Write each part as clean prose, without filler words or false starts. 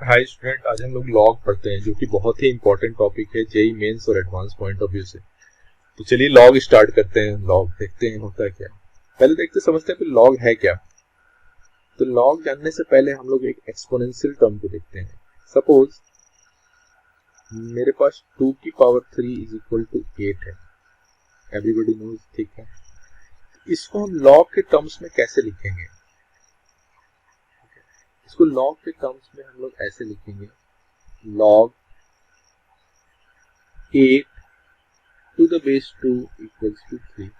Hi student, आज हम लोग लॉग पढ़ते हैं जो कि बहुत ही इंपॉर्टेंट टॉपिक है जेई मेंस और एडवांस पॉइंट ऑफ व्यू से। तो चलिए लॉग स्टार्ट करते हैं। लॉग देखते हैं होता है क्या। पहले देखते समझते हैं फिर लॉग है क्या। तो लॉग जानने से पहले हम लोग एक एक्सपोनेंशियल टर्म को देखते हैं। सपोज मेरे पास 2 की पावर 3 इज इक्वल टू 8 है। एवरीबॉडी नोज, ठीक है। इसको हम लॉग के टर्म्स में कैसे लिखेंगे? इसको लॉग के टर्म्स में हम लोग ऐसे लिखेंगे, log 8 to the base 2 equals to 3।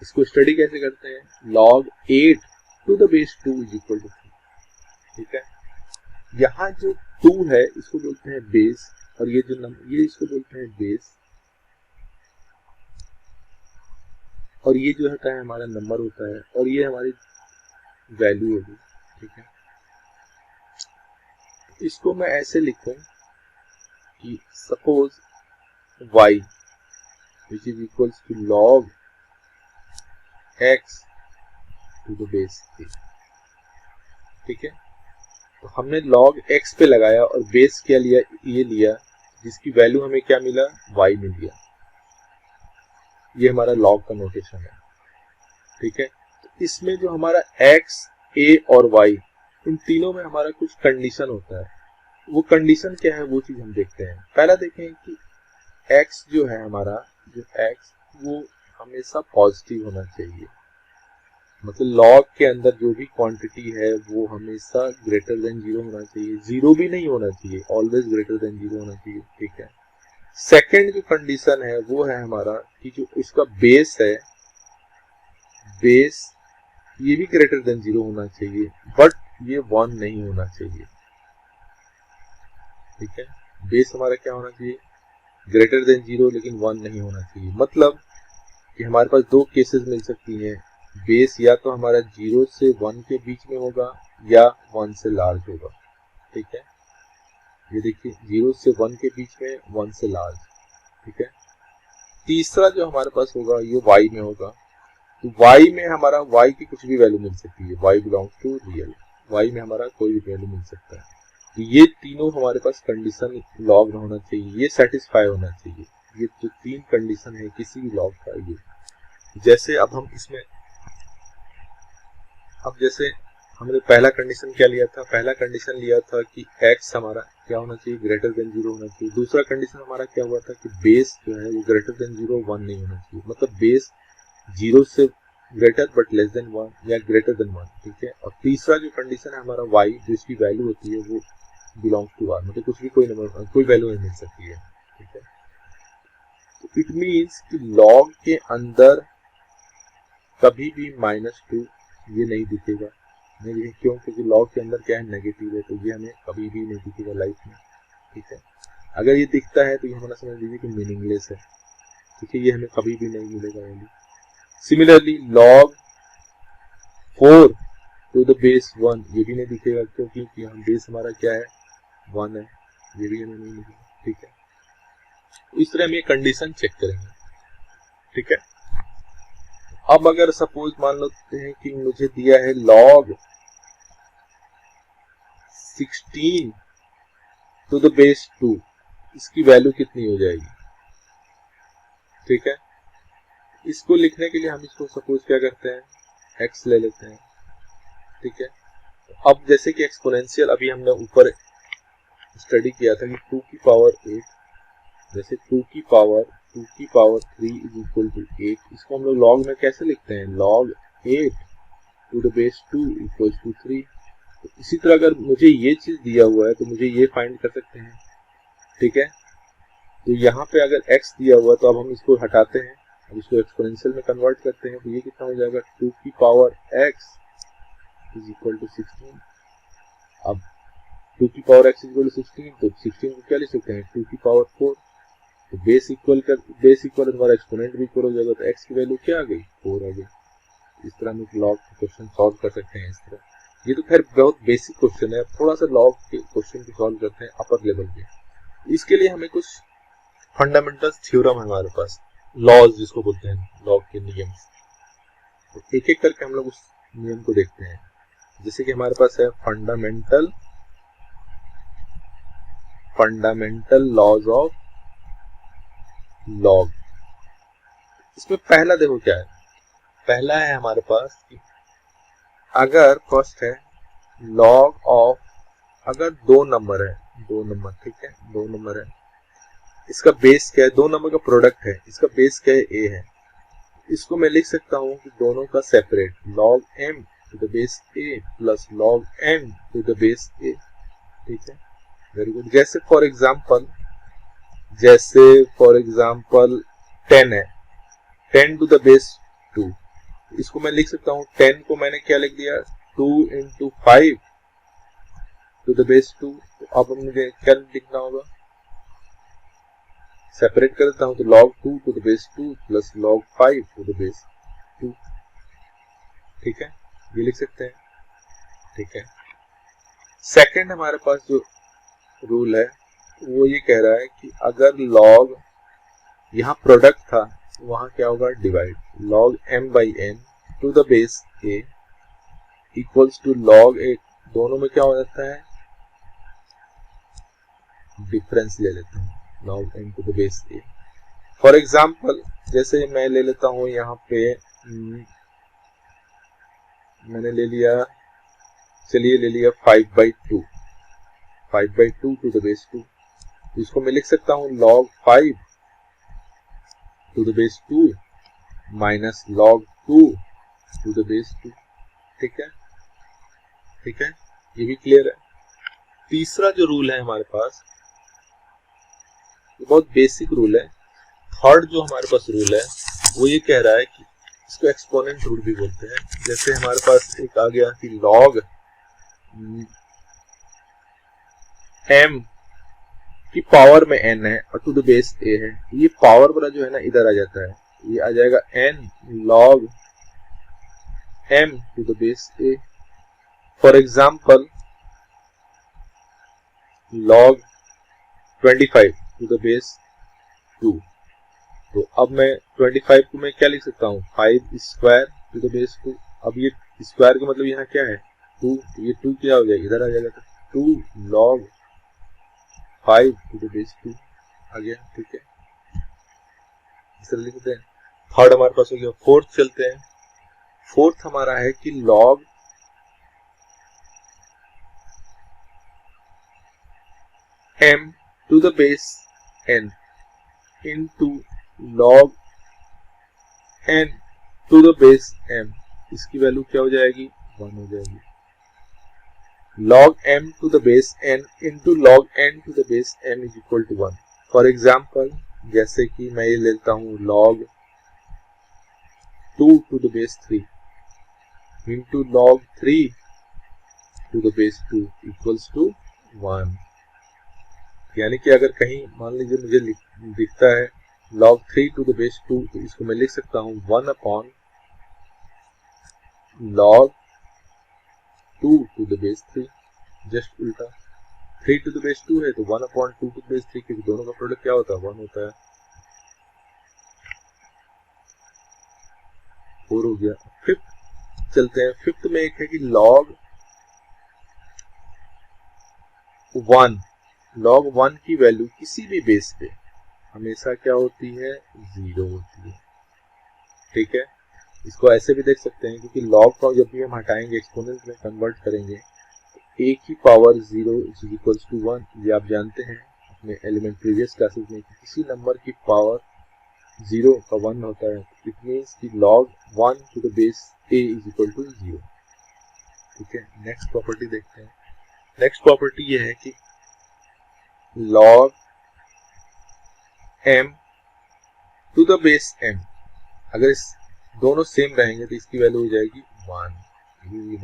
इसको स्टडी कैसे करते हैं? log 8 to the base 2 is equal to 3। ठीक है। यहाँ जो 2 है इसको बोलते हैं बेस, और ये जो नंबर ये इसको बोलते हैं बेस, और ये जो होता है हमारा नंबर होता है, और ये हमारी वैल्यू होगी। ठीक है। इसको मैं ऐसे लिखूं कि suppose y which is equals to log x to the base 3। ठीक है। तो हमने log x पे लगाया और बेस क्या लिया? ये लिया, जिसकी वैल्यू हमें क्या मिला? y मिल गया। ये हमारा log का नोटेशन है। ठीक है। तो इसमें जो हमारा x, a और y, इन तीनों में हमारा कुछ कंडीशन होता है। वो कंडीशन क्या है वो चीज हम देखते हैं। पहला देखें कि x जो है हमारा, जो x वो हमेशा पॉजिटिव होना चाहिए। मतलब लॉग के अंदर जो भी क्वांटिटी है वो हमेशा ग्रेटर देन 0 होना चाहिए। 0 भी नहीं होना चाहिए, ऑलवेज ग्रेटर देन 0 होना चाहिए। ठीक है। सेकेंड जो कंडीशन है वो है हमारा कि जो इसका बेस है, बेस ये भी ग्रेटर देन 0 होना चाहिए, बट ये 1 नहीं होना चाहिए। ठीक है। बेस हमारा क्या होना चाहिए? ग्रेटर देन 0, लेकिन 1 नहीं होना चाहिए। मतलब कि हमारे पास दो केसेस मिल सकती हैं। बेस या तो हमारा 0 से 1 के बीच में होगा या 1 से लार्ज होगा। ठीक है। ये देखिए 0 से 1 के बीच में, 1 से लार्ज। ठीक है। तीसरा जो हमारे पास होगा ये y में होगा। तो y में हमारा y की कुछ भी वैल्यू मिल सकती है। y belongs to real, y में हमारा कोई भी वैल्यू मिल सकता है। तो ये तीनों हमारे पास कंडीशन लॉग में होना चाहिए, ये सेटिस्फाई होना चाहिए। ये जो तीन कंडीशन है किसी भी लॉग का, ये जैसे अब हम इसमें, अब जैसे हमने पहला कंडीशन क्या लिया था? पहला कंडीशन लिया था कि x हमारा क्या होना चाहिए? ग्रेटर देन 0 होना चाहिए। दूसरा कंडीशन हमारा क्या हुआ था कि बेस जो है वो ग्रेटर देन 0, 1 नहीं होना चाहिए। मतलब बेस 0 से ग्रेटर बट लेस देन 1 या ग्रेटर देन 1। ठीक है। और तीसरा जो कंडीशन है हमारा y, जो इसकी वैल्यू होती है वो बिलोंग्स टू r, मतलब कुछ भी कोई नंबर, कोई वैल्यू नहीं मिल सकती है। ठीक है। तो इट मीन्स कि लॉग के अंदर कभी भी -2 ये नहीं दिखेगा। नहीं दिखेगा क्यों? क्योंकि लॉग के अंदर क्या है? नेगेटिव है, तो ये हमें कभी भी नहीं दिखेगा लाइफ में। ठीक है। अगर ये दिखता है तो ये हमारा समझ लीजिए कि मीनिंगलेस है। ठीक है। ये हमें कभी भी नहीं मिलेगा value. Similarly log 4 to the base 1 ये भी नहीं दिखेगा, क्योंकि यहाँ बेस हमारा क्या है? 1 है। ये भी हमें नहीं मिलेगा। ठीक है। तो इस तरह हम ये कंडीशन चेक करेंगे। ठीक है। अब अगर सपोज मान लेते हैं कि मुझे दिया है log 16 टू द बेस 2, इसकी वैल्यू कितनी हो जाएगी? ठीक है। इसको लिखने के लिए हम इसको सपोज क्या करते हैं? x ले लेते हैं। ठीक है। अब जैसे कि एक्सपोनेंशियल अभी हमने ऊपर स्टडी किया था कि 2 की पावर 8, जैसे 2 की पावर 3 इज इक्वल टू 8। इसको हम लोग लॉग में कैसे लिखते हैं? log 8 to the base 2 equal to 3। तो इसी तरह अगर मुझे ये चीज दिया हुआ है तो मुझे ये फाइंड कर सकते हैं। ठीक है। तो यहाँ पे अगर x दिया हुआ तो अब हम इसको हटाते हैं, अब इसको एक्सपोनेंशियल में कन्वर्ट करते हैं। तो ये कितना हो जाएगा? 2 की power x is equal to 16। अब 2 की पावर x इक्वल टू 16, तो 16 को क्या लिख सकते हैं? 2 की पावर 4। तो बेस इक्वल हमारा एक्सपोनेंट भी 4 हो जाएगा, तो x की वैल्यू क्या आ गई? 4 आ गई। इस तरह हम एक लॉग क्वेश्चन सॉल्व कर सकते हैं इस तरह। ये तो खैर बहुत बेसिक क्वेश्चन है। थोड़ा सा लॉग के क्वेश्चन को सॉल्व करते हैं अपर लेवल पे। इसके लिए हमें कुछ फंडामेंटल थ्योरम है हमारे पास, लॉज जिसको बोलते हैं, लॉग के नियम। तो एक एक करके हम लोग उस नियम को देखते हैं। जैसे कि हमारे पास है fundamental fundamental laws of log. इसमें पहला देखो क्या है, पहला है हमारे पास कि अगर फर्स्ट है लॉग ऑफ, अगर दो नंबर है, दो नंबर, ठीक है, दो नंबर है, इसका बेस क्या है, दो नंबर का प्रोडक्ट है, इसका बेस क्या है, ए है, इसको मैं लिख सकता हूं कि दोनों का separate log M to the base A plus log N to the base A, ठीक है, वेरी गुड। जैसे फॉर एग्जांपल 10 है, 10 टू द बेस 2, इसको मैं लिख सकता हूँ 10 को मैंने क्या लिख दिया 2 इंटू 5 टू द बेस 2। तो अब मुझे क्या लिखना होगा, सेपरेट कर देता हूँ, तो log 2 to the base 2 plus log 5 to the base 2, ठीक है, ये लिख सकते हैं, ठीक है। सेकंड हमारे पास जो रूल है वो ये कह रहा है कि अगर log यहाँ प्रोडक्ट था वहां क्या होगा, divide, log m by n to the base a equals to log a, दोनों में क्या हो जाता है, डिफरेंस ले लेते हैं, log m to the base a। For example जैसे मैं ले लेता हूं यहाँ पे, मैंने ले लिया, चलिए ले लिया 5/2, 5/2 टू द बेस 2, तो इसको मैं लिख सकता हूँ log 5 to the base 2 minus log 2 to the base 2, ठीक है, ठीक है, ये भी क्लियर है। तीसरा जो रूल है हमारे पास, ये बहुत बेसिक रूल है। थर्ड जो हमारे पास रूल है वो ये कह रहा है कि इसको एक्सपोनेंट रूल भी बोलते हैं। जैसे हमारे पास एक आ गया कि log m की पावर में n है और टू द बेस a है, ये पावर वाला जो है ना इधर आ जाता है, ये आ जाएगा n log m to the base a। For example log 25 to the base 2, तो अब मैं 25 को मैं क्या लिख सकता हूँ, 5 स्क्वायर टू द बेस 2। अब ये स्क्वायर का मतलब यहाँ क्या है 2, तो ये 2 क्या हो जाएगा, इधर आ जाएगा, तो 2 log 5 टू द बेस 2 आ गया, ठीक है, इस तरह लिखते हैं। थर्ड हमारे पास हो गया। फोर्थ चलते हैं, फोर्थ हमारा है कि log m to the base n into log n to the base m, इसकी वैल्यू क्या हो जाएगी, 1 हो जाएगी। log m to the base n into log n to the base m is equal to 1। For example जैसे कि मैं ये लेता हूँ log 2 to the base 3 into log 3 to the base 2 equals to 1। यानी कि अगर कहीं मान लीजिए मुझे दिखता है log 3 टू द बेस 2, तो इसको मैं लिख सकता हूँ 1 upon log 2 to the base 3, just उल्टा, 3 टू द बेस 2 है तो 1 अपॉन 2 टू द बेस 3, क्योंकि दोनों का प्रोडक्ट क्या होता है 1 होता है। 4 हो गया। फिफ्थ चलते हैं, फिफ्थ में एक है कि log 1 की वैल्यू किसी भी बेस पे हमेशा क्या होती है, 0 होती है, ठीक है। इसको ऐसे भी देख सकते हैं क्योंकि log को जब भी हम हटाएंगे एक्सपोनेंट में कन्वर्ट करेंगे, a की पावर 0 इज इक्वल्स टू 1, ये आप जानते हैं अपने एलिमेंट प्रीवियस क्लासेस में कि किसी नंबर की पावर 0 का 1 होता है, इट मीन्स कि log 1 to the base a is equal to 0, ठीक है। नेक्स्ट प्रॉपर्टी देखते हैं। नेक्स्ट प्रॉपर्टी ये है कि log m to the base m, अगर इस दोनों सेम रहेंगे तो इसकी वैल्यू हो जाएगी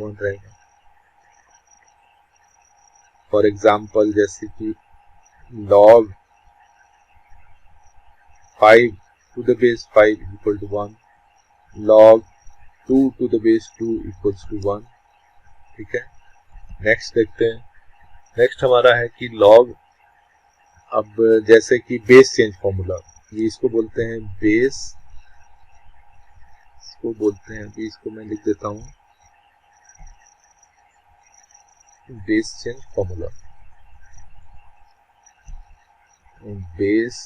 1 रहेगा। फॉर एग्जाम्पल जैसे कि log 5 to the base 5 equal to 1, log 2 to the base 2 equals to 1, ठीक है। नेक्स्ट देखते हैं। नेक्स्ट हमारा है कि log, अब जैसे कि बेस चेंज फॉर्मूला, ये इसको बोलते हैं बेस, इसको बोलते हैं, अभी इसको मैं लिख देता हूं base change formula. Base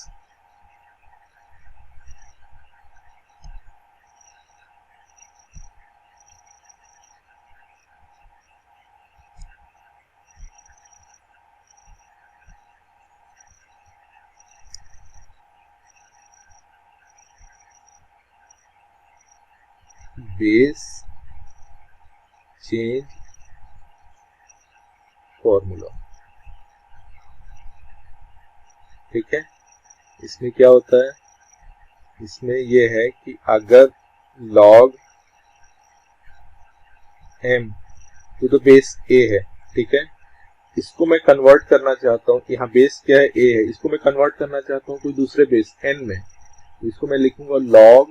change formula. ठीक है, इसमें क्या होता है, इसमें यह है कि अगर log m to the base a है, ठीक है, इसको मैं कन्वर्ट करना चाहता हूँ, यहाँ बेस क्या है a है, इसको मैं कन्वर्ट करना चाहता हूँ कोई दूसरे बेस n में, तो इसको मैं लिखूंगा log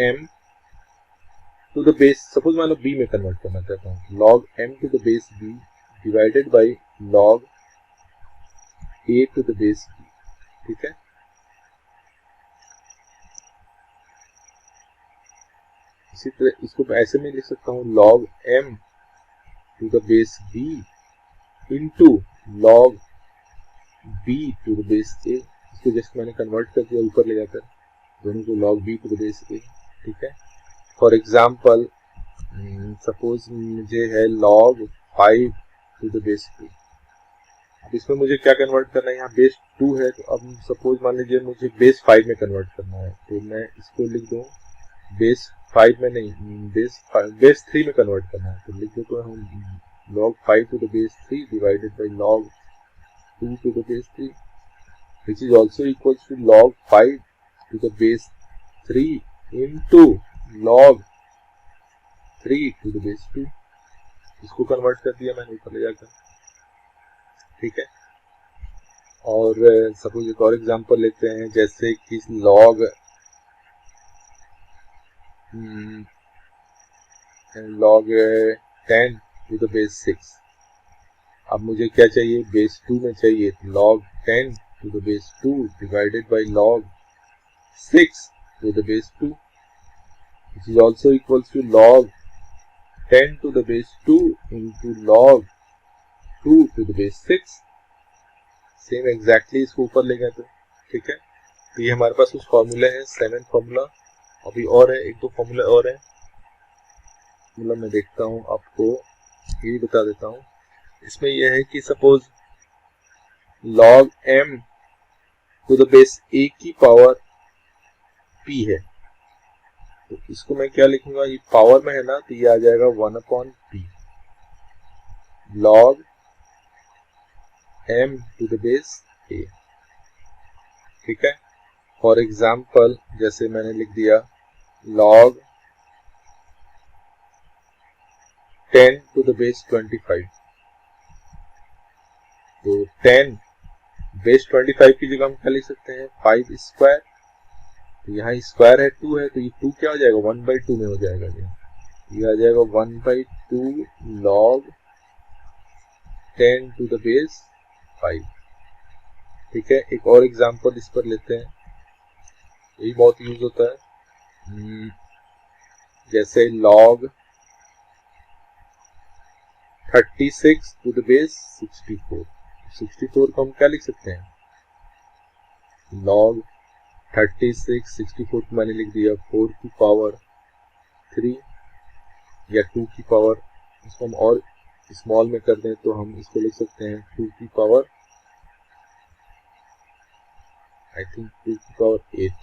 m to the base, suppose मान लो b में कन्वर्ट करना चाहता हूँ, log m to the base b divided by log a to the base b। ठीक है, इसी तरह इसको ऐसे में लिख सकता हूँ log m to the base b into log b to the base a। इसको जस्ट मैंने कन्वर्ट कर दिया ऊपर ले जाकर, दोनों को log b to the base a। ठीक है, फॉर एग्जाम्पल सपोज मुझे है log 5 टू द बेस 2। अब इसमें मुझे क्या कन्वर्ट करना है, यहाँ बेस 2 है, तो अब सपोज मान लीजिए मुझे बेस 5 में कन्वर्ट करना है, तो मैं इसको लिख दूँ बेस 5 में नहीं, बेस 3 में कन्वर्ट करना है, तो लिख दो तो हम log 5 to the base 3 divided by log 2 to the base 3 which is also equals to log 5 to the base 3 into log 3 to the base 2। इसको कन्वर्ट कर दिया मैंने ऊपर ले जाकर। ठीक है, और सपोज एक और एग्जांपल लेते हैं, जैसे कि log 10 to the base 6। अब मुझे क्या चाहिए, बेस 2 में चाहिए, log 10 to the base 2 divided by log 6 to the base 2 which is also equals to log 10 to the base 2 into log 2 to the base 6। Same exactly इसको ऊपर ले गए तो ठीक है, तो ये हमारे पास कुछ फॉर्मूले हैं, 7 फॉर्मूला, अभी और है, एक दो फॉर्मूला और है, मतलब मैं देखता हूँ आपको ये बता देता हूँ। इसमें यह है कि suppose log m to the base a की पावर p है, तो इसको मैं क्या लिखूंगा, ये पावर में है ना, तो ये आ जाएगा 1/p log m to the base a। ठीक है, फॉर एग्जाम्पल जैसे मैंने लिख दिया log 10 टू द बेस 25, तो 10 बेस 25 की जगह हम क्या लिख सकते हैं 5 स्क्वायर, तो यहाँ स्क्वायर है 2 है, तो ये 2 क्या हो जाएगा 1/2 में हो जाएगा, ये आ जाएगा 1/2 log 10 टू द बेस 5। ठीक है, एक और एग्जांपल इस पर लेते हैं, यही बहुत यूज होता है, जैसे log 36 टू द बेस 64। 64 को हम क्या लिख सकते हैं, log 36 64 को मैंने लिख दिया 4 की पावर 3 या 2 की पावर, इसको हम और स्मॉल में कर दें तो हम इसको लिख सकते हैं 2 की पावर आई थिंक 2 की पावर 8,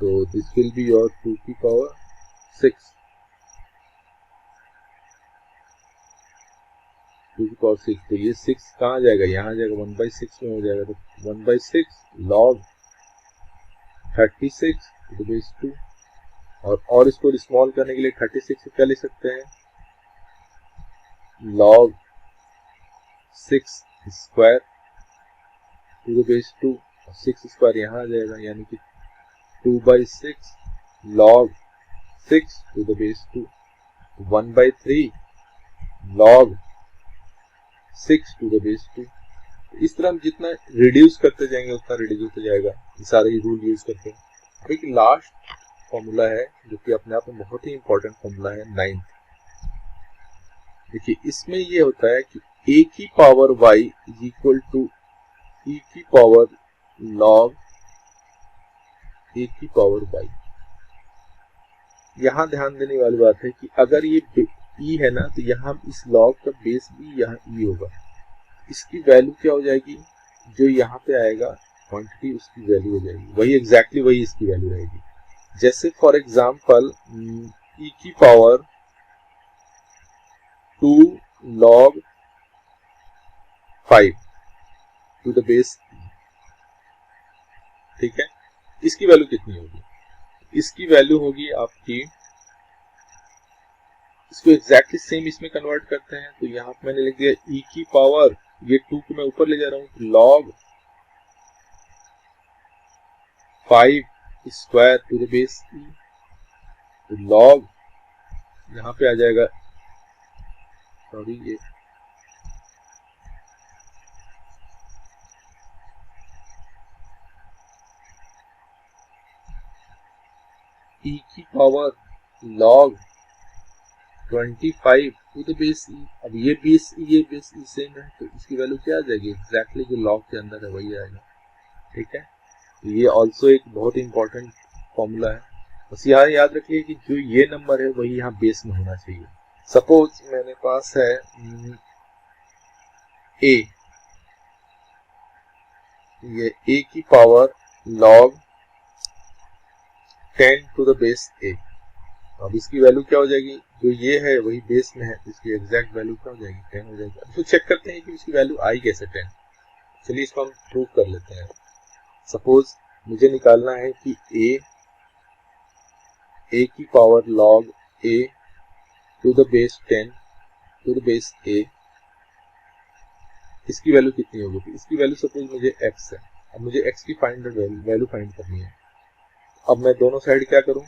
तो दिस विल बी योर 2 की पावर 6, 2 की पावर 6, तो ये 6 कहाँ आ जाएगा, यहाँ आ जाएगा 1/6 में हो जाएगा, तो 1/6 log 36 टू द बेस 2, और इसको स्मॉल करने के लिए 36 से क्या लिख सकते हैं log 6 square to the base 2, 6 square यहाँ आ जाएगा, यानी कि 2/6 log 6 to the base 2, 1/3 log 6 to the base 2। इस तरह हम जितना रिड्यूस करते जाएंगे उतना रिड्यूस होता जाएगा, ये सारे रूल यूज करते हैं। एक लास्ट फॉर्मूला है जो कि अपने आप में बहुत ही इंपॉर्टेंट फॉर्मूला है, 9। देखिए इसमें ये होता है कि a की power y is equal to e की पावर log a की पावर y। यहाँ ध्यान देने वाली बात है कि अगर ये e है ना, तो यहाँ इस log का बेस भी यहाँ e होगा। इसकी वैल्यू क्या हो जाएगी, जो यहाँ पे आएगा क्वांटिटी, उसकी वैल्यू हो जाएगी वही, एग्जैक्टली वही इसकी वैल्यू रहेगी। जैसे फॉर एग्जांपल e की power 2 log 5 to the base, ठीक है। इसकी वैल्यू कितनी होगी, इसकी वैल्यू होगी आपकी, इसको एग्जैक्टली सेम इसमें कन्वर्ट करते हैं, तो यहाँ पे मैंने लिख दिया e की पावर, ये 2 को मैं ऊपर ले जा रहा हूँ, तो log 5 square to the base e, तो log यहाँ पे आ जाएगा, सॉरी ये e की power log 25 to the base e। अब ये बेस e, ये बेस e सेम है, तो इसकी वैल्यू क्या आ जाएगी, एग्जैक्टली जो log के अंदर है वही आएगा, ठीक है। तो ये ऑल्सो एक बहुत इंपॉर्टेंट फॉर्मूला है। बस यहाँ याद रखिए कि जो ये नंबर है वही यहाँ बेस में होना चाहिए। सपोज मेरे पास है a, ये a की power log 10 to the base a। अब इसकी वैल्यू क्या हो जाएगी, जो ये है वही बेस में है, तो इसकी एग्जैक्ट वैल्यू क्या हो जाएगी, 10 हो जाएगी। अब तो चेक करते हैं कि इसकी वैल्यू आई कैसे 10। चलिए इसको हम प्रूव कर लेते हैं। सपोज मुझे निकालना है कि a की power log a to the base 10 to the base a, इसकी वैल्यू कितनी होगी, तो इसकी वैल्यू सपोज मुझे x है। अब मुझे x की वैल्यू फाइंड करनी है। अब मैं दोनों साइड क्या करूं,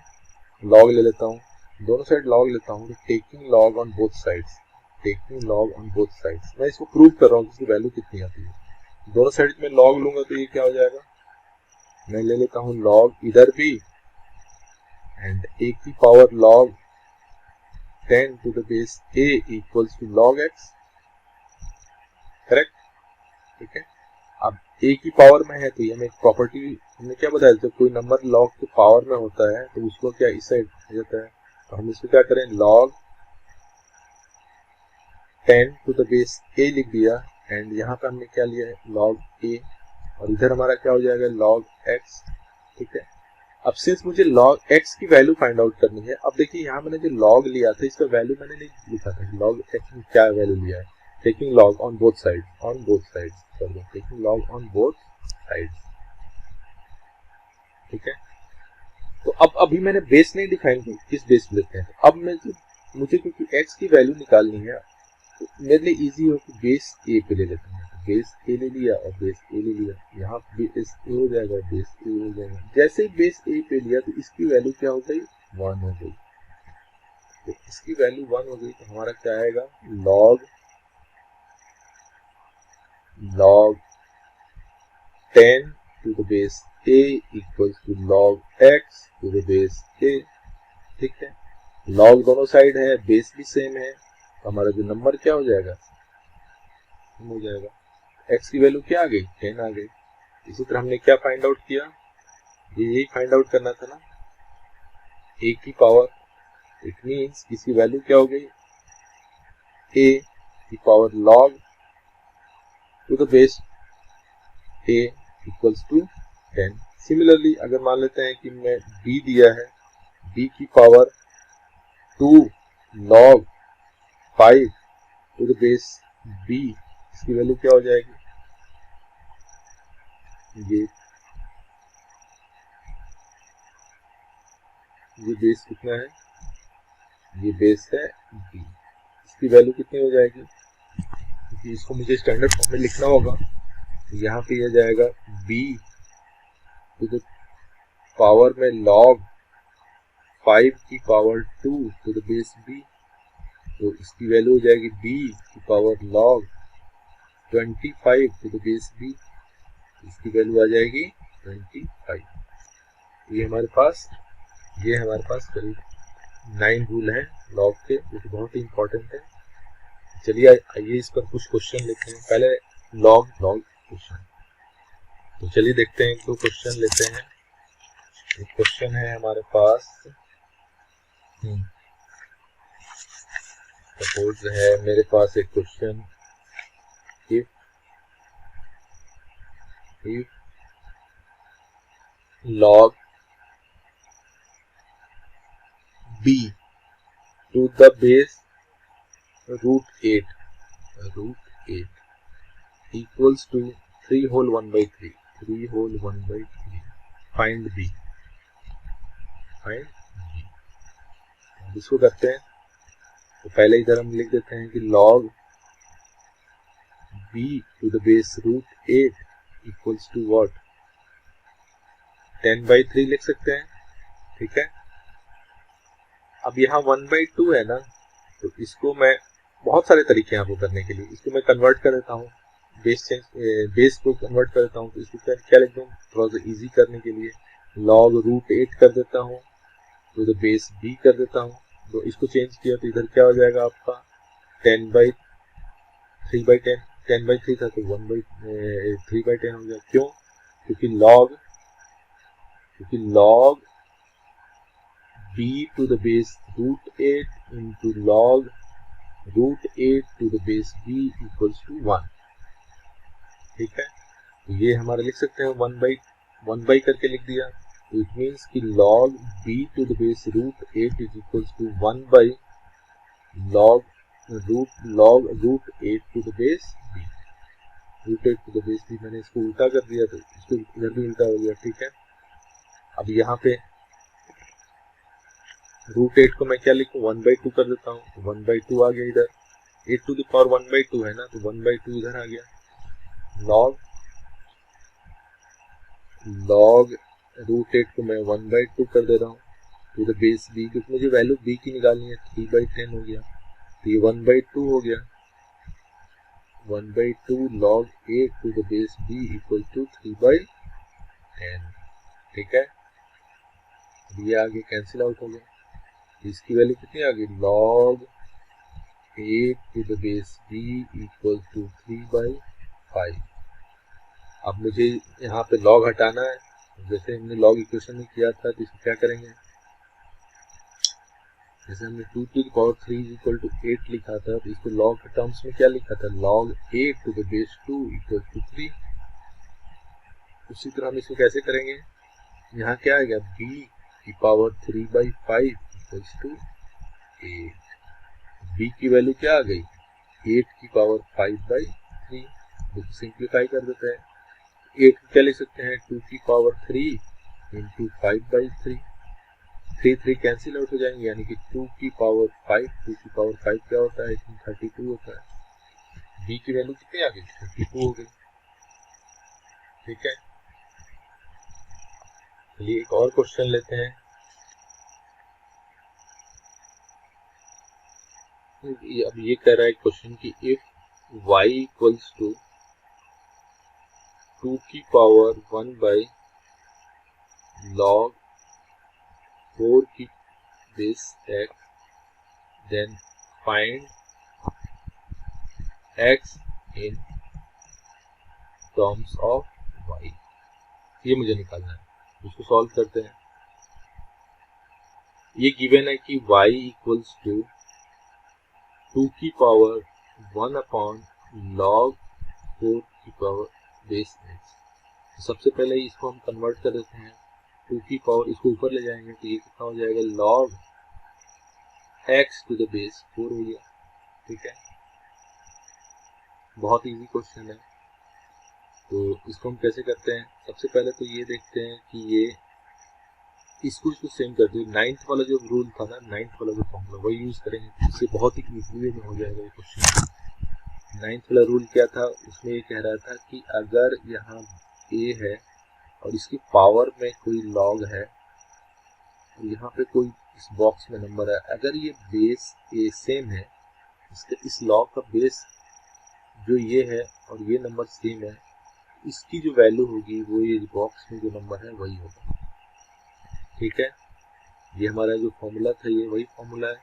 log ले लेता हूं, दोनों साइड log लेता हूं, तो taking log on both sides, taking log on both sides, मैं इसको प्रूव कर रहा हूं कि इसकी वैल्यू कितनी आती है। दोनों साइड में log लूंगा तो ये क्या हो जाएगा, मैं ले लेता हूं log इधर भी, एंड a की power log 10 to the base a equals to log x, correct, ठीक है। अब a की पावर में है तो ये हमें प्रॉपर्टी हमने क्या बताया था, कोई नंबर log के पावर में होता है तो उसको क्या इस साइड आ जाता है, तो हम इसको क्या करें, log 10 to the base a लिख दिया, एंड यहाँ पे हमने क्या लिया है log a, और इधर हमारा क्या हो जाएगा log x, ठीक है। अब सिंस मुझे log x की वैल्यू फाइंड आउट करनी है, अब देखिए यहाँ मैंने जो log लिया था इसका वैल्यू मैंने नहीं लिखा था, log x में क्या वैल्यू लिया है, taking log on both side, on both side, taking log on both side, ठीक है। तो अब अभी मैंने बेस नहीं डिफाइन की, किस बेस पे लेते हैं, तो अब मुझे क्योंकि x की वैल्यू निकालनी है, तो मेरे लिए इजी हो कि बेस a पे ले लेते हैं, तो बेस a ले लिया और बेस a ले लिया, यहाँ बेस a हो जाएगा, बेस a हो जाएगा। जैसे ही बेस a पे लिया तो इसकी वैल्यू क्या हो गई, 1 हो गई, तो इसकी वैल्यू 1 हो गई, तो हमारा क्या आएगा, log 10 to the base a equals to log x to the base a, ठीक है। log दोनों साइड है, बेस भी सेम है, तो हमारा जो नंबर क्या हो जाएगा, हो जाएगा, x की वैल्यू क्या आ गई, 10 आ गई। इसी तरह हमने क्या फाइंड आउट किया, यही फाइंड आउट करना था ना, a की पावर, इट मीन्स इसकी वैल्यू क्या हो गई, a की power log to the base a equals to 10। Similarly अगर मान लेते हैं कि मैं b दिया है, b की power 2 log 5 to the base b, इसकी वैल्यू क्या हो जाएगी, ये बेस कितना है, ये बेस है b, इसकी वैल्यू कितनी हो जाएगी, क्योंकि इसको मुझे स्टैंडर्ड फॉर्म में लिखना होगा, तो यहाँ पे यह जाएगा b टू द पावर में log 5 की power 2 to the base b, तो इसकी वैल्यू हो जाएगी b की power log 25 to the base b, इसकी वैल्यू आ जाएगी 25। ये हमारे पास करीब 9 रूल हैं लॉग के, जो कि बहुत ही इंपॉर्टेंट है। चलिए आइए इस पर कुछ क्वेश्चन लिखते हैं। पहले लॉग क्वेश्चन, तो चलिए देखते हैं, दो क्वेश्चन लेते हैं। एक क्वेश्चन है हमारे पास, सपोज है मेरे पास एक question, if log b to the base root 8 equals to 3 whole 1 by 3 find b। इसको करते हैं। तो पहले इधर हम लिख देते हैं कि log b to the base root 8 equals to what, 10 by 3 लिख सकते हैं। ठीक है, अब यहाँ 1 by 2 है ना, तो इसको मैं बहुत सारे तरीके हैं आपको करने के लिए। इसको मैं कन्वर्ट कर देता हूँ, बेस को कन्वर्ट कर देता हूँ। तो इसको क्या लिख दूँ, थोड़ा सा इजी करने के लिए log root 8 कर देता हूँ, तो इधर बेस b कर देता हूँ। तो इसको चेंज किया तो इधर क्या हो जाएगा आपका 10 by 3 by 10 by 3 था तो 1 by 3 by 10 हो गया। क्यों, क्योंकि log b to the base root 8 into log root 8 to the base b equals to 1। ठीक है, तो ये हमारा लिख सकते हैं 1 by करके लिख दिया। तो इट मीन्स कि log b to the base root 8 is equals to 1 by log root 8 to the base b। root 8 to the base b मैंने इसको उल्टा कर दिया तो इसको इधर भी उल्टा हो गया। ठीक है, अब यहाँ पे रूट 8 को मैं क्या लिखूं, 1 by 2 कर देता हूँ। तो 1 by 2 आ गया इधर, 8 to the power 1 by 2 है ना, तो 1 by 2 इधर आ गया। log रूट 8 को मैं 1 by 2 कर दे रहा हूँ टू द बेस b, क्योंकि मुझे वैल्यू b की निकालनी है। 3 by 10 हो गया, तो ये 1 by 2 हो गया। 1 by 2 log 8 to the base b equal to 3 by 10। ठीक है, ये आगे कैंसिल आउट हो गया। इसकी वैल्यू कितनी आ गई, log 8 to the base b equal to 3 by 5। अब मुझे यहाँ पे log हटाना है, जैसे हमने log इक्वेशन में किया था। तो इसको क्या करेंगे, जैसे हमने 2 to the power 3 is equal to 8 लिखा था, तो इसको log के टर्म्स में क्या लिखा था, log 8 to the base 2 equal to 3। उसी तरह हम इसको कैसे करेंगे, यहाँ क्या आएगा, b की power 3 by 5 equals to 8। b की वैल्यू क्या आ गई, 8 की पावर 5 by 3। तो सिंप्लीफाई कर देते हैं, 8 को क्या लिख सकते हैं, 2 की power 3 into 5 by 3। 3 cancel out हो जाएंगे, यानी कि 2 की पावर 5, 2 की पावर 5 क्या होता है, 32 होता है। b की वैल्यू कितनी आ गई, 32 हो गई। ठीक है, चलिए एक और क्वेश्चन लेते हैं। अब ये कह रहा है क्वेश्चन कि इफ y इक्वल्स टू 2 की पावर 1 बाई log 4 की base x, then find x in terms of y। ये मुझे निकालना है, इसको सॉल्व करते हैं। ये गिवन है कि y इक्वल्स टू 2 की पावर 1 अपॉन log 4 की पावर बेस x। तो सबसे पहले इसको हम कन्वर्ट कर देते हैं, 2 की पावर इसको ऊपर ले जाएंगे तो ये कितना हो जाएगा, log x to the base 4 हो गया। ठीक है, बहुत इजी क्वेश्चन है। तो इसको हम कैसे करते हैं, सबसे पहले तो ये देखते हैं कि ये इसको सेम कर दो। 9th वाला जो रूल था ना, 9th वाला जो फॉर्मूला, वही यूज करेंगे, इससे बहुत ही इजीली में हो जाएगा ये क्वेश्चन। 9th वाला रूल क्या था, उसमें ये कह रहा था कि अगर यहाँ a है और इसकी पावर में कोई log है, तो यहाँ पे कोई इस बॉक्स में नंबर है, अगर ये बेस a सेम है, इस log का बेस जो ये है और ये नंबर सेम है, इसकी जो वैल्यू होगी वो ये बॉक्स में जो नंबर है वही होगा। ठीक है, ये हमारा जो फॉर्मूला था ये वही फॉर्मूला है।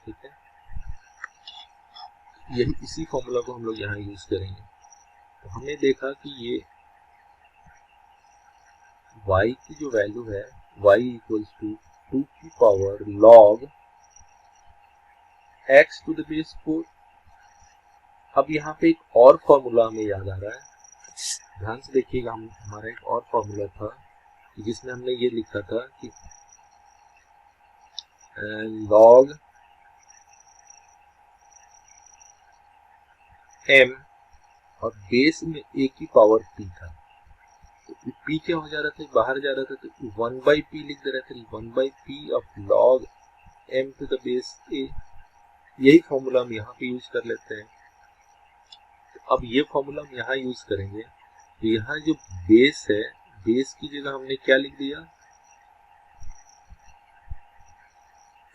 ठीक है, यही इसी फॉर्मूला को हम लोग यहाँ यूज करेंगे। तो हमने देखा कि ये y की जो वैल्यू है y इक्वल्स टू 2 की power log x to the base 4। अब यहाँ पे एक और फॉर्मूला हमें याद आ रहा है, ध्यान से देखिएगा। हमारा एक और फॉर्मूला था जिसमें हमने ये लिखा था कि log m और बेस में a की पावर p था। तो p क्या हो जा रहा था, बाहर जा रहा था, तो 1/p लिख दे रहा था, 1/p of log m to the base a। यही फॉर्मूला हम यहाँ पे यूज कर लेते हैं। तो अब ये फॉर्मूला हम यहाँ यूज करेंगे, तो यहाँ जो बेस है, बेस की जगह हमने क्या लिख दिया,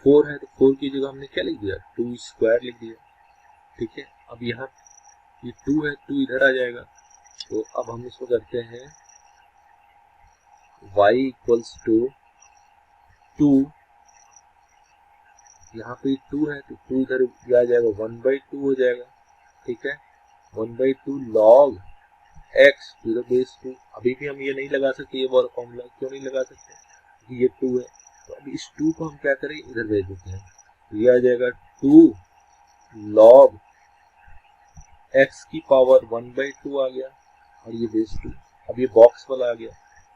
4 है, तो 4 की जगह हमने क्या लिख दिया, 2 स्क्वायर लिख दिया। ठीक है, अब यहाँ ये 2 है, 2 इधर आ जाएगा। तो अब हम इसको करते हैं y इक्वल्स टू 2, यहाँ पे 2 है तो 2 इधर आ जाएगा, 1/2 हो जाएगा। ठीक है, 1/2 log x to the base 2। अभी भी हम ये नहीं लगा सकते, ये वाला फॉर्मूला क्यों नहीं लगा सकते, क्योंकि ये 2 है। तो अभी इस 2 को हम क्या करें, इधर भेज देते हैं, तो ये आ जाएगा 2 log x की पावर 1/2 आ गया, और ये बेस 2। अब ये बॉक्स वाला आ गया,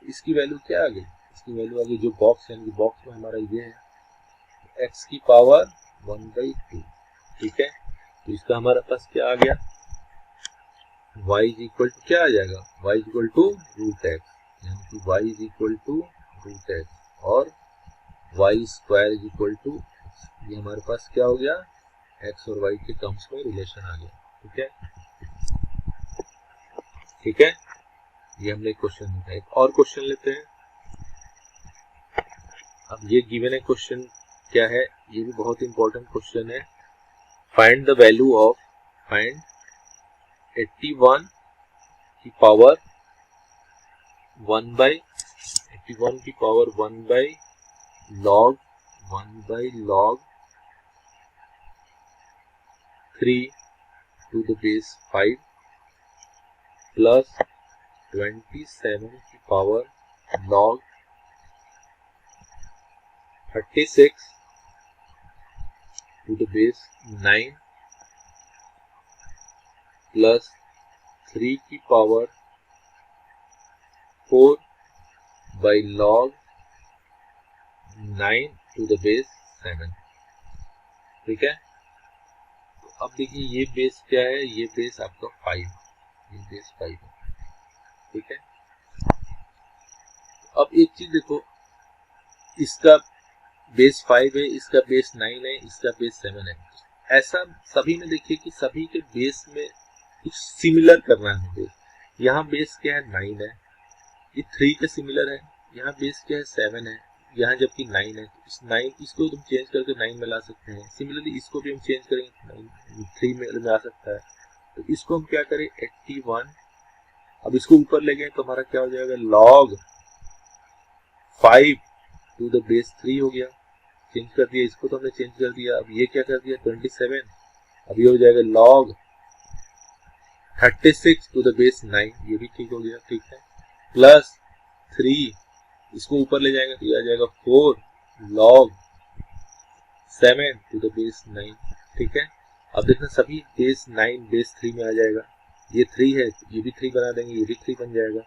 इसकी वैल्यू क्या आ गई, इसकी वैल्यू आ गई जो बॉक्स है, बॉक्स में हमारा ये है x की पावर 1/2। ठीक है, तो इसका हमारे पास क्या आ गया, y इज इक्वल टू क्या आ जाएगा, y is equal to root x, यानी कि y is equal to root x, और y square is equal to, ये हमारे पास क्या हो गया, x और y के टर्म्स में रिलेशन आ गया। ठीक है, ठीक है, ये हमने क्वेश्चन लिखा है। एक और क्वेश्चन लेते हैं। अब ये गिवन है क्वेश्चन क्या है, ये भी बहुत इंपॉर्टेंट क्वेश्चन है। Find the value of, find 81 की पावर 81 की power 1/log 3 to the base 5 plus 27 की power log 36 to the base 9 plus 3 की power 4/log 9 to the base 7। ठीक है, तो अब देखिए ये बेस क्या है, ये बेस आपका 5, ये बेस 5 है। ठीक है, अब एक चीज देखो, इसका बेस 5 है, इसका बेस 9 है, इसका बेस 7 है। ऐसा सभी में देखिए कि सभी के बेस में कुछ सिमिलर करना है हमें। यहाँ बेस क्या है, 9 है, ये 3 के सिमिलर है। यहाँ बेस क्या है, 7 है, यहाँ जबकि 9 है। इस 9 इसको तुम चेंज करके 9 में ला सकते हैं। सिमिलरली इसको भी हम चेंज करेंगे, 3 में आ सकता है। तो इसको हम क्या करें, 81, अब इसको ऊपर ले गए तो हमारा क्या हो जाएगा, log 5 टू द बेस 3 हो गया। चेंज कर दिया, इसको तो हमने चेंज कर दिया। अब ये क्या कर दिया, 27, अब ये हो जाएगा log 36 टू द बेस 9, ये भी ठीक हो गया। ठीक है, प्लस 3, इसको ऊपर ले जाएंगे तो ये आ जाएगा 4 log 7 टू द बेस 9। ठीक है, अब देखना सभी बेस 9 बेस 3 में आ जाएगा। ये 3 है, ये भी 3 बना देंगे, ये भी 3 बन जाएगा।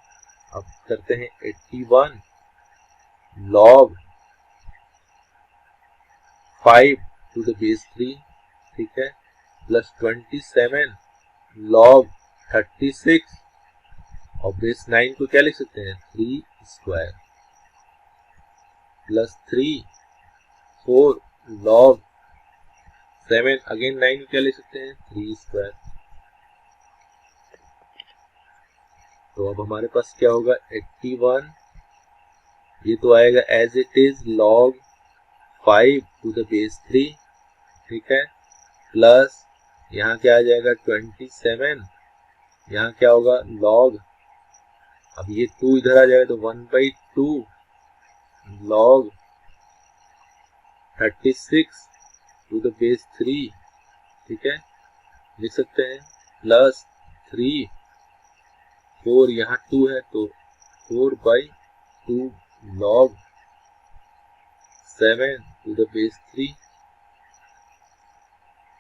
अब करते हैं 81 log 5 टू द बेस 3। ठीक है, प्लस 27 log 36, और बेस 9 को क्या लिख सकते हैं, 3 स्क्वायर, प्लस 3 4 log 7, अगेन 9 को क्या लिख सकते हैं, 3 स्क्वायर। तो अब हमारे पास क्या होगा, 81, ये तो आएगा as it is log 5 to the base 3। ठीक है, प्लस यहाँ क्या आ जाएगा, 27, यहाँ क्या होगा log, अब ये 2 इधर आ जाएगा तो 1/2 log 36 टू द बेस 3। ठीक है, लिख सकते हैं, प्लस 3 4, यहाँ 2 है तो 4/2 2 log 7 to the base 3।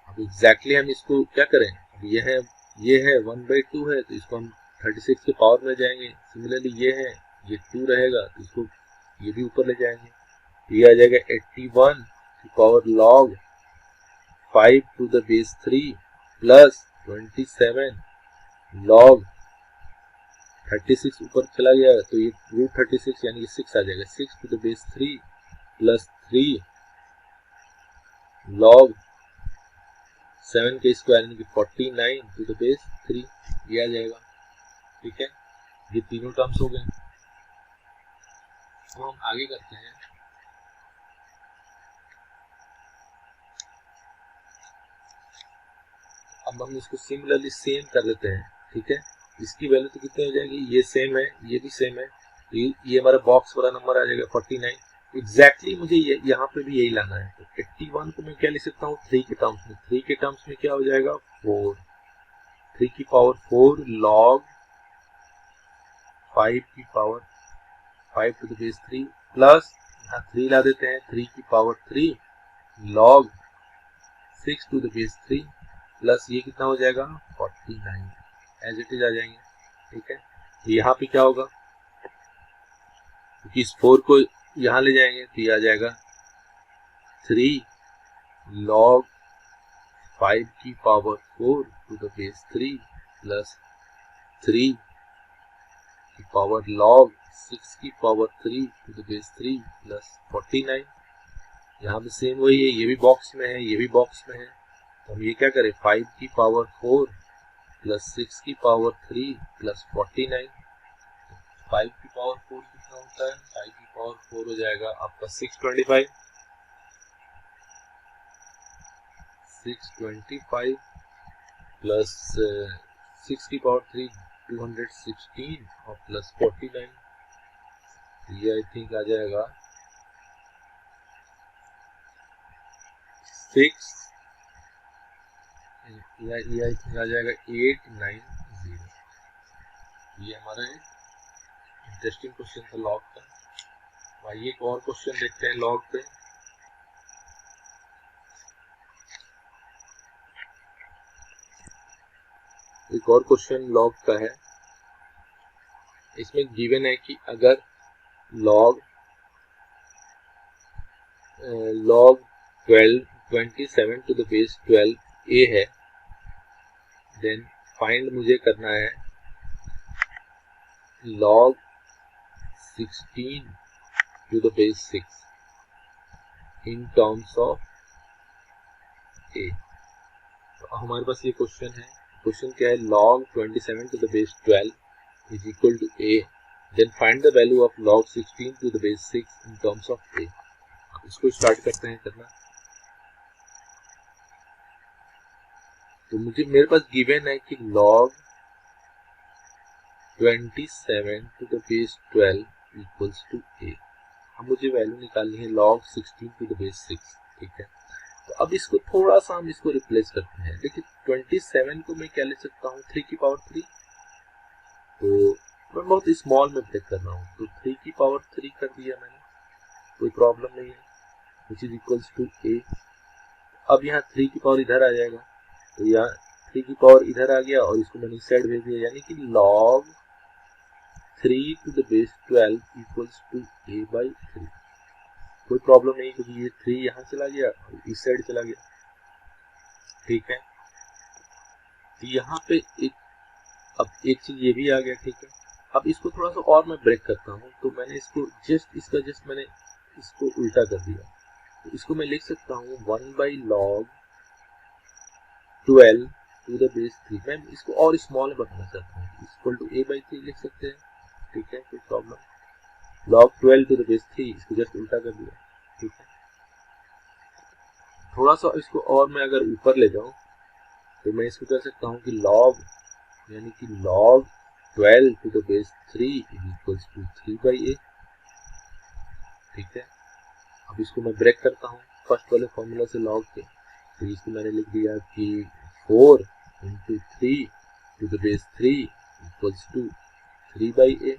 अब एग्जैक्टली हम इसको क्या करें, अब ये है 1/2 है तो इसको हम 36 के पावर में जाएंगे। सिमिलरली ये 2 रहेगा तो इसको ये भी ऊपर ले जाएंगे, ये आ जाएगा 81 की power log 5 to the base 3 plus 27 log 36 ऊपर चला गया तो ये रूट 36 यानी कि 6 आ जाएगा, 6 to the base 3 plus 3 log 7 के स्क्वायर यानी कि 49 to the base 3, ये आ जाएगा। ठीक है, ये तीनों टर्म्स हो गए। तो हम आगे करते हैं। अब हम इसको सिमिलरली सेम कर लेते हैं। ठीक है, इसकी वैल्यू तो कितनी हो जाएगी, ये सेम है, ये भी सेम है, ये हमारा बॉक्स वाला नंबर आ जाएगा 49। एग्जैक्टली मुझे यहाँ पे भी यही लाना है। तो 81 को मैं क्या लिख सकता हूँ 3 के टर्म्स में, 3 के टर्म्स में क्या हो जाएगा 4, 3 की पावर 4 log 5 की power 5 to the base 3 plus यहाँ 3 ला देते हैं, 3 की power 3 log 6 to the base 3 plus ये कितना हो जाएगा 49, एज इट इज आ जाएंगे। ठीक है, यहाँ पे क्या होगा, क्योंकि इस 4 को यहाँ ले जाएंगे तो ये आ जाएगा 3 log 5 की power 4 to the base 3 plus 3 की पावर log 6 की power 3 to the base 3 plus 49। यहाँ पे सेम वही है, ये भी बॉक्स में है, ये भी बॉक्स में है, तो हम ये क्या करें 5 की पावर 4 प्लस 6 की पावर 3 प्लस 49। 5 की पावर 4 कितना होता है, 5 की पावर 4 हो जाएगा आपका 625 प्लस 6 की पावर 3 216 और प्लस 49, ये आई थिंक आ जाएगा 6, ये आई थिंक आ जाएगा 890। ये हमारा इंटरेस्टिंग क्वेश्चन था लॉग का। आइए एक और क्वेश्चन देखते हैं लॉग पे। एक और क्वेश्चन लॉग का है, इसमें गिवन है कि अगर log 27 to the base 12 a है, देन फाइंड मुझे करना है log 16 to the base 6 in terms of a। तो हमारे पास ये क्वेश्चन है, क्वेश्चन क्या है, log 27 to the base 12 is equal to a, then find the value of log 16 to the base 6 in terms of a। इसको start करते हैं करना। तो मेरे पास गिवन है कि log 27 to the base 12 equals to a। अब मुझे वैल्यू निकालनी है log 16 to the base 6। ठीक है, तो अब इसको थोड़ा सा हम इसको रिप्लेस करते हैं। देखिए 27 को मैं क्या ले सकता हूँ 3 की पावर 3, तो मैं बहुत स्मॉल में ब्रेक कर रहा हूँ, तो 3 की पावर 3 कर दिया मैंने, कोई प्रॉब्लम नहीं है, which is equals to a। अब यहाँ 3 की पावर इधर आ जाएगा, तो यहाँ 3 की पावर इधर आ गया और इसको मैंने इस साइड भेज दिया, यानी कि log 3 to the base 12 equals to a by 3। कोई प्रॉब्लम नहीं, क्योंकि ये 3 यहाँ चला गया और इस साइड चला गया। ठीक है, तो यहाँ पे अब एक चीज ये भी आ गया। ठीक है, अब इसको थोड़ा सा और मैं ब्रेक करता हूँ, तो मैंने इसको मैंने इसको उल्टा कर दिया, तो इसको मैं लिख सकता हूँ 1 by log 12 to the base 3। मैं इसको और स्मॉल में बताना चाहता हूँ, इक्वल टू a by 3 लिख सकते हैं। ठीक है, कोई problem, log 12 to the base 3 इसको जस्ट उल्टा कर दिया। ठीक है, थोड़ा सा इसको और मैं अगर ऊपर ले जाऊं तो मैं इसको कह सकता हूं कि log यानी कि log 12 to the base 3 is equals to 3 by a। ठीक है, अब इसको मैं ब्रेक करता हूं फर्स्ट वाले फॉर्मूला से log के, तो इसको मैंने लिख दिया कि 4 into 3 to the base 3 equals to 3 by a।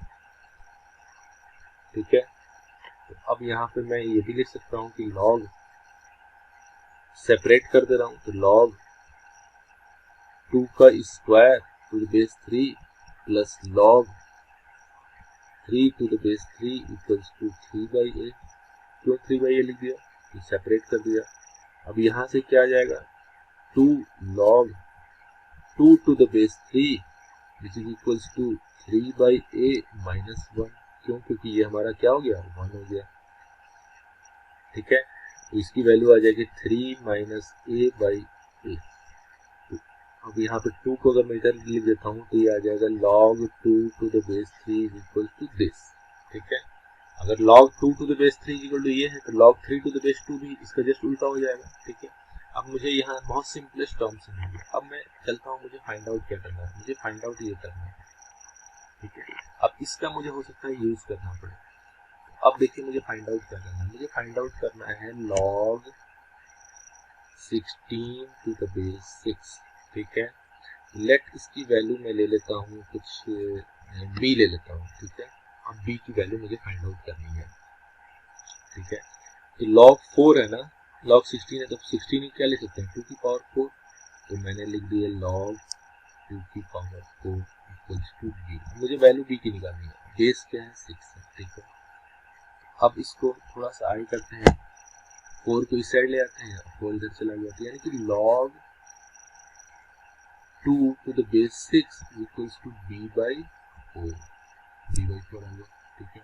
ठीक है। तो अब यहाँ पे मैं ये भी लिख सकता हूँ कि लॉग सेपरेट कर दे रहा हूँ, तो लॉग 2 का square to the base 3 plus log 3 to the base 3 equals to 3/a। क्यों 3/a लिख दिया, तो सेपरेट कर दिया। अब यहाँ से क्या आ जाएगा, 2 log 2 to the base 3 which is equals to 3/a minus 1। क्यों, क्योंकि ये हमारा क्या हो गया, 1 हो गया, ठीक है। तो इसकी वैल्यू आ जाएगी 3 माइनस a/a। अब यहाँ पे 2 को अगर मैं इधर लिख देता हूँ तो ये आ जाएगा log 2 to the base 3 is equal to this, ठीक है। अगर log 2 to the base 3 equal to ये है तो log 3 टू द बेस 2 भी इसका जस्ट उल्टा हो जाएगा, ठीक है। अब मुझे यहाँ बहुत सिंपलेस्ट टर्म से मिल गया। अब मैं चलता हूँ, मुझे फाइंड आउट क्या करना है, मुझे फाइंड आउट ये करना है, ठीक है। अब इसका मुझे हो सकता है यूज करना पड़े। अब देखिए मुझे फाइंड आउट क्या करना है, मुझे फाइंड आउट करना है log 16 टू द बेस 6, ठीक है। लेट इसकी वैल्यू मैं ले लेता हूँ कुछ b ले लेता हूँ, ठीक है। अब b की वैल्यू मुझे फाइंड आउट करनी है, ठीक है। तो log 4 है ना, log 16 है, तो 16 ही क्या लिख सकते हैं, 2 की पावर 4। तो मैंने लिख दिया log 2 की पावर 4 इक्वल्स टू b। मुझे वैल्यू b की निकालनी है, बेस क्या है 6 है, ठीक है। अब इसको थोड़ा सा आगे करते हैं, 4 को इस साइड ले आते हैं, 4 इधर चला गया, तो यानी कि log 2 to the base 6 equals to b/4 आ गया, ठीक है।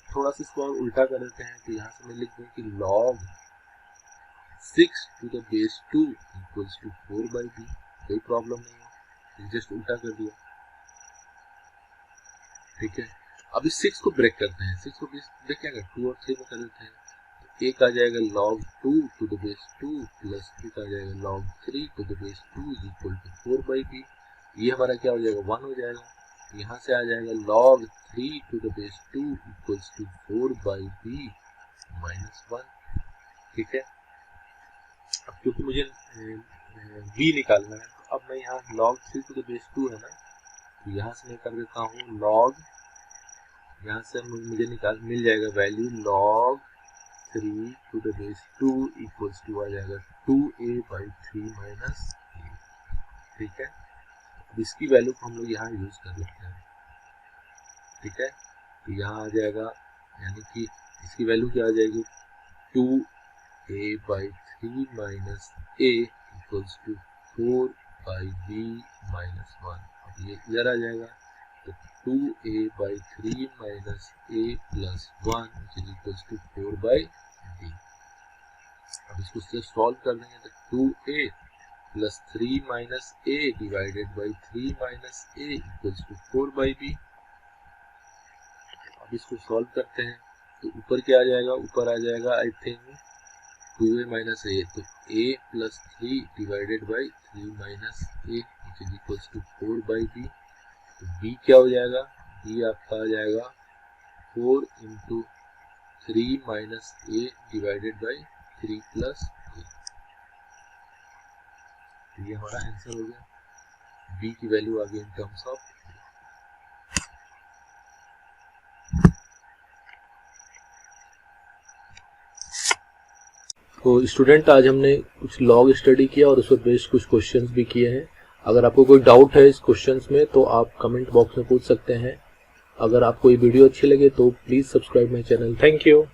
थोड़ा सा इसको और उल्टा कर देते हैं, तो यहाँ से मैं लिख दूँ कि log 6 to the base 2 equals to 4/b। कोई प्रॉब्लम नहीं है, जस्ट उल्टा कर दिया, ठीक है। अब इस 6 को ब्रेक करते हैं, 6 को ब्रेक क्या करते हैं, 2 और 3 में कर देते हैं। तो एक आ जाएगा log 2 to the base 2 plus एक आ जाएगा log 3 to the base 2 is equal to 4/b। ये हमारा क्या हो जाएगा, 1 हो जाएगा। यहाँ से आ जाएगा log 3 to the base 2 equals to 4/b minus 1, ठीक है। अब क्योंकि मुझे b निकालना है, तो अब मैं यहाँ log 3 to the base 2 है ना, तो यहाँ से मैं कर देता हूँ log, यहाँ से मुझे मिल जाएगा value log 3 to the base 2 equals to आ जाएगा 2a/3 माइनस a, ठीक है। अब इसकी वैल्यू को हम लोग यहाँ यूज कर लेते हैं, ठीक है। तो यहाँ आ जाएगा, यानी कि इसकी वैल्यू क्या आ जाएगी, 2a/3 minus a equals to 4/b minus 1। अब ये इधर आ जाएगा, तो 2a/3 minus a plus 1 is equals to 4/b। अब इसको सिर्फ सॉल्व कर देंगे, तो 2a plus 3 minus a divided by 3 minus a equals to 4/b। अब इसको सॉल्व करते हैं, तो ऊपर क्या आ जाएगा, ऊपर आ जाएगा I think 2a minus a, तो a plus 3 divided by 3 minus a which is equals to 4/b। तो b क्या हो जाएगा, b आपका आ जाएगा 4 into 3 minus a divided by 3 plus a। तो ये हमारा आंसर हो गया, b की वैल्यू आ गई इन टर्म्स ऑफ। तो स्टूडेंट, आज हमने कुछ लॉग स्टडी किया और उस पर बेस्ड कुछ क्वेश्चंस भी किए हैं। अगर आपको कोई डाउट है इस क्वेश्चंस में तो आप कमेंट बॉक्स में पूछ सकते हैं। अगर आपको ये वीडियो अच्छी लगे तो please subscribe my channel. Thank you.